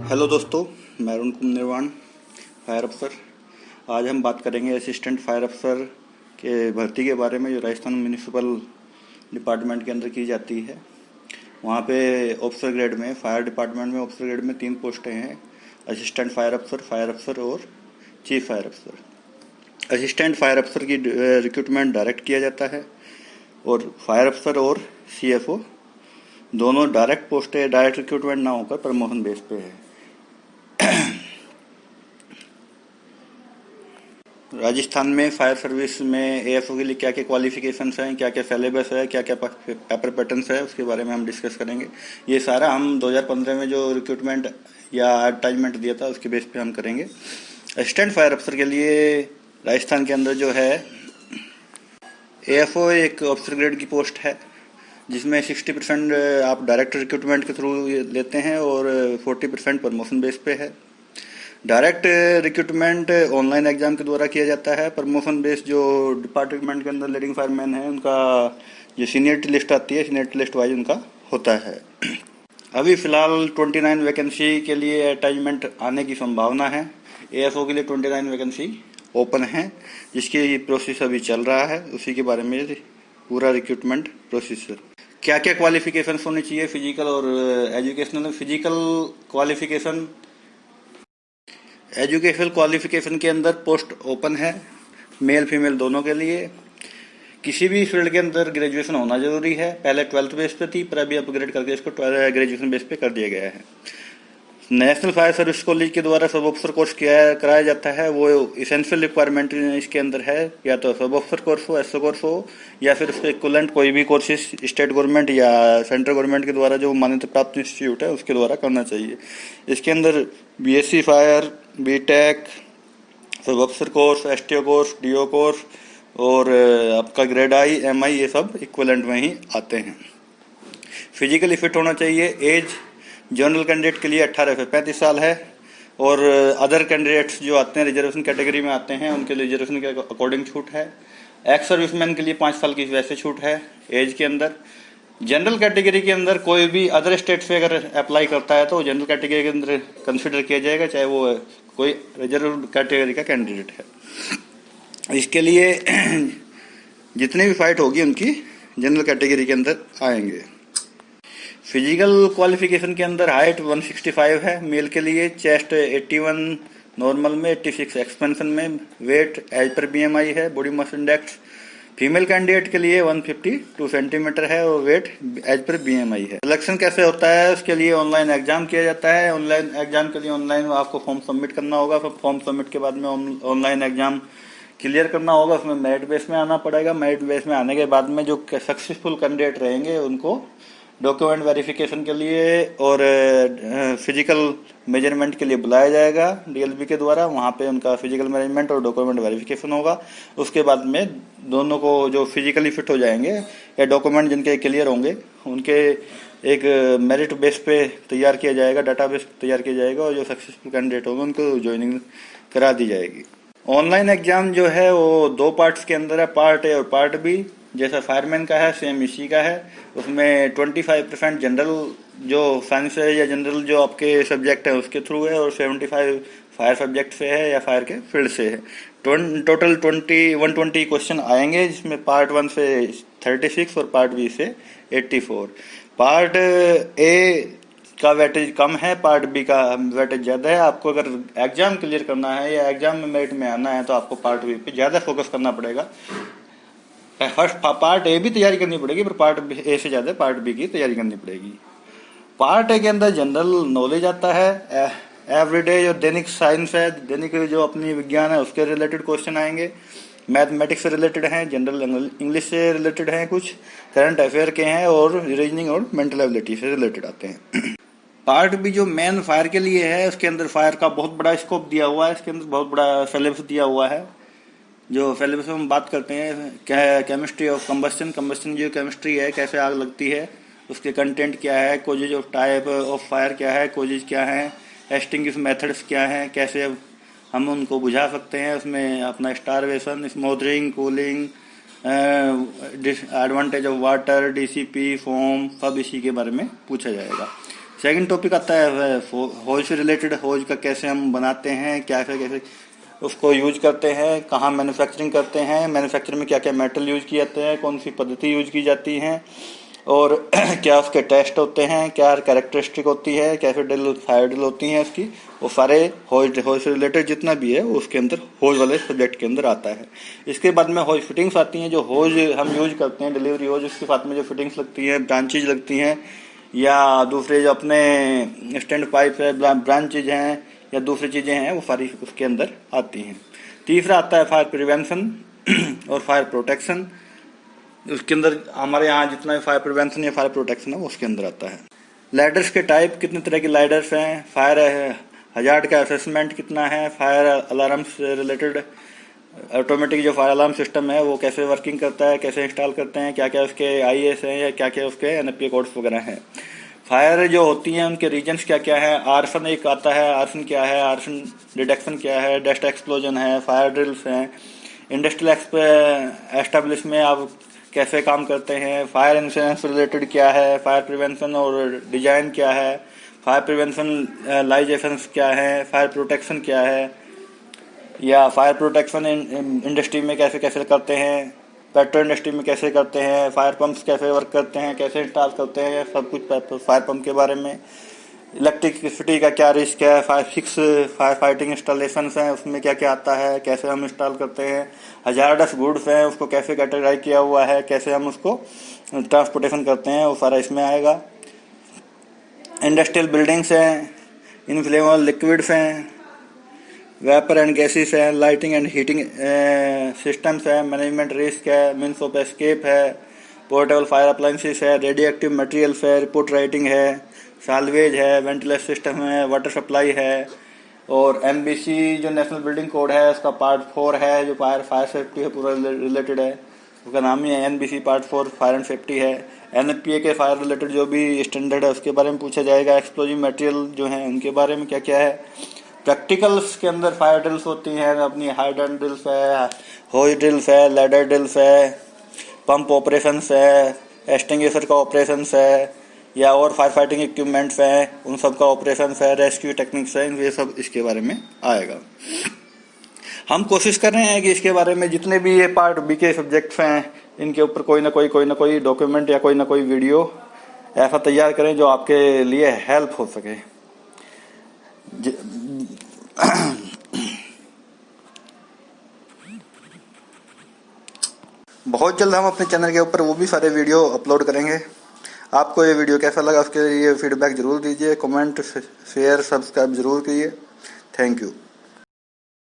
Hello दोस्तों, मैं अरुण कुमार निर्वाण, फायर अफसर। आज हम बात करेंगे असिस्टेंट फायर अफसर के भर्ती के बारे में, जो राजस्थान म्यूनिसिपल डिपार्टमेंट के अंदर की जाती है। वहाँ पे ऑफिसर ग्रेड में, फायर डिपार्टमेंट में ऑफिसर ग्रेड में 3 पोस्टें हैं: असिस्टेंट फायर अफसर और चीफ फायर अफसर। असिस्टेंट फायर अफसर की रिक्रूटमेंट डायरेक्ट किया जाता है और फायर अफसर और CFO दोनों डायरेक्ट पोस्ट है। डायरेक्ट रिक्रूटमेंट ना होकर प्रमोशन बेस पे है। राजस्थान में फायर सर्विस में AFO के लिए क्या क्या क्वालिफिकेशंस हैं, क्या क्या सिलेबस है, क्या क्या पेपर पैटर्न्स है, उसके बारे में हम डिस्कस करेंगे। ये सारा हम 2015 में जो रिक्रूटमेंट या एडवर्टाइजमेंट दिया था उसके बेस पे हम करेंगे। असिस्टेंट फायर अफसर के लिए राजस्थान के अंदर जो है AFO एक ऑफिसर ग्रेड की पोस्ट है, जिसमें 60% आप डायरेक्ट रिक्रूटमेंट के थ्रू लेते हैं और 40% प्रमोशन बेस पे है। डायरेक्ट रिक्रूटमेंट ऑनलाइन एग्जाम के द्वारा किया जाता है। प्रमोशन बेस जो डिपार्टमेंट के अंदर लीडिंग फायरमैन है, उनका जो सीनियरिटी लिस्ट आती है, सीनियरिटी लिस्ट वाइज उनका होता है। अभी फिलहाल 29 वैकेंसी के लिए एडवर्टाइजमेंट आने की संभावना है। AFO के लिए 29 वैकेंसी ओपन है, जिसकी प्रोसेस अभी चल रहा है। उसी के बारे में पूरा रिक्रूटमेंट प्रोसेस। क्या क्या क्वालिफिकेशन होनी चाहिए फिजिकल और एजुकेशनल। फिजिकल क्वालिफिकेशन के अंदर पोस्ट ओपन है, मेल फीमेल दोनों के लिए। किसी भी फील्ड के अंदर ग्रेजुएशन होना जरूरी है। पहले 12th बेस पे थी, पर अभी अपग्रेड करके इसको ग्रेजुएशन बेस पे कर दिया गया है। नेशनल फायर सर्विस कॉलेज के द्वारा सब ऑफिसर कोर्स कराया जाता है। वो इसेंशियल रिक्वायरमेंट इसके अंदर है, या तो सब ऑफिसर कोर्स हो, SO कोर्स हो, या फिर उसके इक्विवेलेंट कोई भी कोर्सेज स्टेट गवर्नमेंट या सेंट्रल गवर्नमेंट के द्वारा जो मान्यता प्राप्त इंस्टीट्यूट है उसके द्वारा करना चाहिए। इसके अंदर BSc फायर, BTech, सब officer course, STO course, DO course और आपका ग्रेड I, MI, ये सब इक्विवेलेंट में ही आते हैं। फिजिकली फिट होना चाहिए। एज जनरल कैंडिडेट के लिए 18 से 35 साल है, और अदर कैंडिडेट्स जो आते हैं रिजर्वेशन कैटेगरी में आते हैं, उनके लिए रिजर्वेशन के अकॉर्डिंग छूट है। एक्स सर्विसमैन के लिए 5 साल की वैसे छूट है एज के अंदर। जनरल कैटेगरी के अंदर कोई भी अदर स्टेट से अगर अप्लाई करता है तो जनरल कैटेगरी के अंदर कंसिडर किया जाएगा, चाहे वो कोई रिजर्व कैटेगरी का कैंडिडेट है। इसके लिए जितनी भी फाइट होगी उनकी जनरल कैटेगरी के अंदर आएंगे। फिजिकल क्वालिफिकेशन के अंदर हाइट 165 है मेल के लिए, चेस्ट 81 नॉर्मल में, 86 एक्सपेंशन में, वेट एज पर BMI है, body mass index. Female candidate के लिए 152 सेंटीमीटर है और वेट एज पर BMI है। सिलेक्शन कैसे होता है, उसके लिए ऑनलाइन एग्जाम किया जाता है। ऑनलाइन एग्जाम के लिए ऑनलाइन आपको फॉर्म सबमिट करना होगा। फिर फॉर्म सबमिट के बाद में ऑनलाइन एग्जाम क्लियर करना होगा। उसमें मेरिट बेस में आना पड़ेगा। मेरिट बेस में आने के बाद में जो सक्सेसफुल कैंडिडेट रहेंगे उनको डॉक्यूमेंट वेरिफिकेशन के लिए और फिजिकल मेजरमेंट के लिए बुलाया जाएगा DLB के द्वारा। वहाँ पे उनका फिजिकल मेजरमेंट और डॉक्यूमेंट वेरिफिकेशन होगा। उसके बाद में दोनों को जो फिजिकली फिट हो जाएंगे या डॉक्यूमेंट जिनके क्लियर होंगे, उनके एक मेरिट बेस पे तैयार किया जाएगा, डाटाबेस तैयार किया जाएगा, और जो सक्सेसफुल कैंडिडेट होंगे उनको ज्वाइनिंग करा दी जाएगी। ऑनलाइन एग्जाम जो है वो 2 पार्ट्स के अंदर है, पार्ट A और पार्ट B। जैसा फायरमैन का है सेम इसी का है। उसमें 25% जनरल जो साइंस है या जनरल जो आपके सब्जेक्ट है उसके थ्रू है, और 75 फायर सब्जेक्ट से है या फायर के फील्ड से है। टोटल 120 क्वेश्चन आएंगे, जिसमें पार्ट 1 से 36 और पार्ट B से 84। पार्ट A का वेटेज कम है, पार्ट B का वेटेज ज्यादा है। आपको अगर एग्जाम क्लियर करना है या एग्जाम में मेरिट में आना है तो आपको पार्ट B पे ज्यादा फोकस करना पड़ेगा। फर्स्ट पार्ट A भी तैयारी करनी पड़ेगी, पर पार्ट A से ज्यादा पार्ट B की तैयारी करनी पड़ेगी। पार्ट A के अंदर जनरल नॉलेज आता है, एवरीडे जो दैनिक साइंस है, दैनिक जो अपनी विज्ञान है उसके रिलेटेड क्वेश्चन आएंगे। मैथमेटिक्स से रिलेटेड हैं, जनरल इंग्लिश से रिलेटेड हैं, कुछ करंट अफेयर के हैं, और रीजनिंग और मेंटल एबिलिटी से रिलेटेड आते हैं। पार्ट B जो मेन फायर के लिए है, उसके अंदर फायर का बहुत बड़ा स्कोप दिया हुआ है। इसके अंदर बहुत बड़ा सिलेबस दिया हुआ है। जो सिलेबस में हम बात करते हैं केमिस्ट्री ऑफ कंबस्टन जो केमिस्ट्री है, कैसे आग लगती है, उसके कंटेंट क्या है, causes of type of fire क्या है, कोजेज क्या है, एक्सटिंग्विश मेथड्स क्या हैं, कैसे हम उनको बुझा सकते हैं। उसमें अपना starvation, smothering, cooling, advantage of water, DCP, foam, सब इसी के बारे में पूछा जाएगा। सेकंड टॉपिक आता है होज से रिलेटेड, होज का कैसे हम बनाते हैं, क्या कैसे उसको यूज करते हैं, कहाँ मैन्युफैक्चरिंग करते हैं, मैन्युफैक्चरिंग में क्या क्या मेटल यूज किए जाते हैं, कौन सी पद्धति यूज की जाती है और क्या उसके टेस्ट होते हैं, क्या कैरेक्टरिस्टिक होती है, कैसे ड्रिल फायर ड्रिल होती हैं उसकी, वो सारे होज से रिलेटेड जितना भी है उसके अंदर होज वाले सब्जेक्ट के अंदर आता है। इसके बाद में होज फिटिंग्स आती हैं, जो होज हम यूज करते हैं डिलीवरी होज, उसके साथ में जो फिटिंग्स लगती हैं, ब्रांचेज लगती हैं या दूसरे जो अपने स्टैंड पाइप है, ब्रांचेज हैं या दूसरी चीज़ें हैं, वो सारी उसके अंदर आती हैं। तीसरा आता है फायर प्रिवेंशन और फायर प्रोटेक्शन। उसके अंदर हमारे यहाँ जितना भी फायर प्रिवेंशन या फायर प्रोटेक्शन है वो उसके अंदर आता है। लैडर्स के टाइप, कितने तरह की लैडर्स हैं, फायर हजार्ड का असेसमेंट कितना है, फायर अलार्म से रिलेटेड ऑटोमेटिक जो फायर अलार्म सिस्टम है वो कैसे वर्किंग करता है, कैसे इंस्टॉल करते हैं, क्या क्या उसके IAS हैं या क्या क्या उसके NFPA कोड्स वगैरह हैं। फायर जो होती हैं उनके रीजन्स क्या क्या है, आर्सन एक आता है, आर्सन क्या है, आर्सन डिटेक्शन क्या है, डस्ट एक्सप्लोजन है, फायर ड्रिल्स हैं, इंडस्ट्रियल एस्टेब्लिश में आप कैसे काम करते हैं, फायर इंश्योरेंस रिलेटेड क्या है, फायर प्रिवेंशन और डिजाइन क्या है, फायर प्रिवेंशन लाइजेशंस क्या है, फायर प्रोटेक्शन क्या है, या फायर प्रोटेक्शन इंडस्ट्री में कैसे कैसे करते हैं, पेट्रोल इंडस्ट्री में कैसे करते हैं, फायर पंप्स कैसे वर्क करते हैं, कैसे इंस्टॉल करते हैं, सब कुछ फायर पंप के बारे में। इलेक्ट्रिसिटी का क्या रिस्क है, फायर फाइटिंग इंस्टॉलेशन हैं उसमें क्या क्या आता है, कैसे हम इंस्टॉल करते हैं, हजार्डस गुड्स हैं उसको कैसे कैटेगराइज किया हुआ है, कैसे हम उसको ट्रांसपोर्टेशन करते हैं, वो सारा इसमें आएगा। इंडस्ट्रियल बिल्डिंग्स हैं, इनफ्लेमेबल लिक्विड्स हैं, वेपर एंड गैसेस है, लाइटिंग एंड हीटिंग सिस्टम्स है, मैनेजमेंट रिस्क है, मीन्स ऑफ एस्केप है, पोर्टेबल फायर अप्लायंसेस है, रेडियो एक्टिव मटेरियल्स है, रिपोर्ट राइटिंग है, साल्वेज है, वेंटिलेशन सिस्टम है, वाटर सप्लाई है और MBC जो नेशनल बिल्डिंग कोड है उसका पार्ट 4 है जो फायर सेफ्टी है पूरा रिलेटेड है, उसका नाम ही है NBC part 4 fire and safety है। NFPA के फायर रिलेटेड जो भी स्टैंडर्ड है उसके बारे में पूछा जाएगा। एक्सप्लोजिव मटेरियल जो है उनके बारे में क्या क्या है। प्रैक्टिकल्स के अंदर फायर ड्रिल्स होती हैं अपनी, हाइड्रन ड्रिल्स है, होज ड्रिल्स है, लैडर ड्रिल्स है, पंप ऑपरेशंस है, एक्सटिंग्विशर का ऑपरेशंस है या और फायर फाइटिंग इक्विपमेंट्स हैं उन सब का ऑपरेशंस है, रेस्क्यू टेक्निक्स है, ये सब इसके बारे में आएगा। हम कोशिश कर रहे हैं कि इसके बारे में जितने भी ये पार्ट बी के सब्जेक्ट्स हैं इनके ऊपर कोई ना कोई डॉक्यूमेंट या कोई ना कोई वीडियो ऐसा तैयार करें जो आपके लिए हेल्प हो सके। बहुत जल्द हम अपने चैनल के ऊपर वो भी सारे वीडियो अपलोड करेंगे। आपको ये वीडियो कैसा लगा उसके लिए फीडबैक जरूर दीजिए, कमेंट शेयर सब्सक्राइब जरूर कीजिए। Thank you.